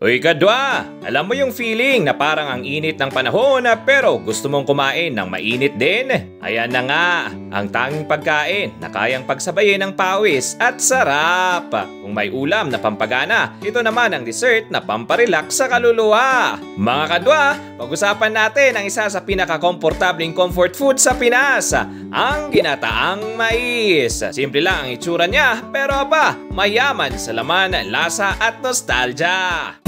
Uy kadwa, alam mo yung feeling na parang ang init ng panahon pero gusto mong kumain ng mainit din? Ayan na nga, ang tanging pagkain na kayang pagsabayin ng pawis at sarap. Kung may ulam na pampagana, ito naman ang dessert na pamparelax sa kaluluwa. Mga kadwa, pag-usapan natin ang isa sa pinaka-komportabling comfort food sa Pinas, ang ginataang mais. Simple lang ang itsura niya pero aba, mayaman sa laman, lasa at nostalgia.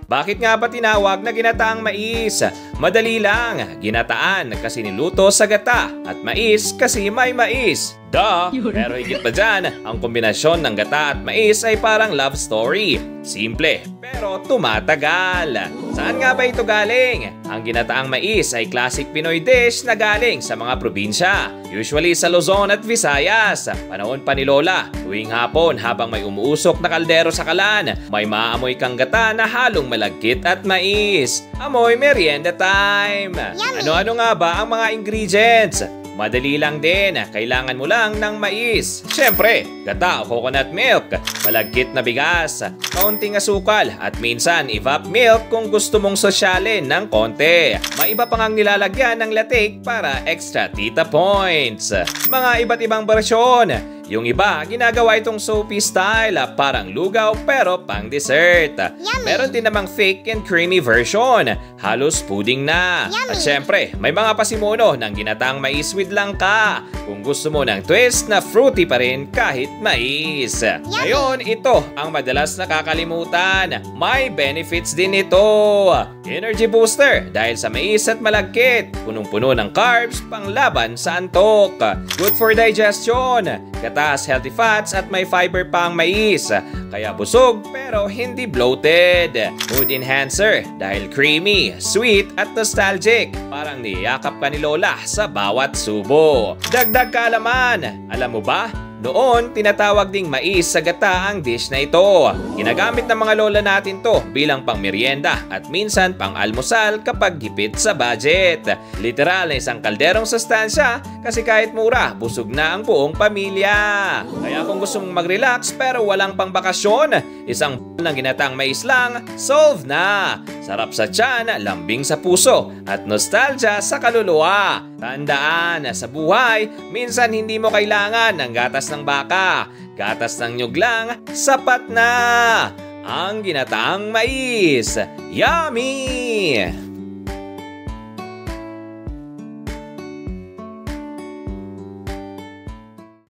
Bakit nga ba tinawag na ginataang mais? Madali lang, ginataan kasi niluto sa gata at mais kasi may mais. Duh! Pero higit pa dyan, ang kombinasyon ng gata at mais ay parang love story. Simple, pero tumatagal. Saan nga ba ito galing? Ang ginataang mais ay classic Pinoy dish na galing sa mga probinsya. Usually sa Luzon at Visayas. Panahon pa ni Lola, tuwing hapon habang may umuusok na kaldero sa kalan, may maamoy kang gata na halong malagkit at mais. Amoy merienda time! Ano-ano nga ba ang mga ingredients? Madali lang din, kailangan mo lang ng mais. Siyempre, gata o coconut milk, malagkit na bigas, kaunting asukal at minsan evap milk kung gusto mong sosyalin ng konti. May iba pang ang nilalagyan ng latik para extra tita points. Mga iba't ibang bersyon. Yung iba, ginagawa itong soapy style, parang lugaw pero pang dessert. Meron din namang thick and creamy version, halos pudding na. At syempre, may mga pasimuno ng ginataang mais with langka. Kung gusto mo ng twist na fruity pa rin kahit mais. Ngayon, ito ang madalas nakakalimutan. May benefits din ito. Energy booster dahil sa mais at malagkit. Punong-puno ng carbs panglaban sa antok. Good for digestion. Gatas, healthy fats at may fiber pa ang mais. Kaya busog pero hindi bloated. Mood enhancer dahil creamy, sweet at nostalgic. Parang niyakap ka ni Lola sa bawat subo. Dagdag kaalaman, alam mo ba? Noon, tinatawag ding mais sa gata ang dish na ito. Ginagamit ng mga lola natin to bilang pang merienda at minsan pang almusal kapag gipit sa budget. Literal na isang kalderong sustansya kasi kahit mura, busog na ang buong pamilya. Kaya kung gusto mong mag-relax pero walang pang bakasyon, isang ng ginatang mais lang, solve na! Sarap sa tiyan, lambing sa puso at nostalgia sa kaluluwa. Tandaan, sa buhay, minsan hindi mo kailangan ng gatas ng baka. Gatas ng nyug lang, sapat na! Ang ginataang mais. Yummy!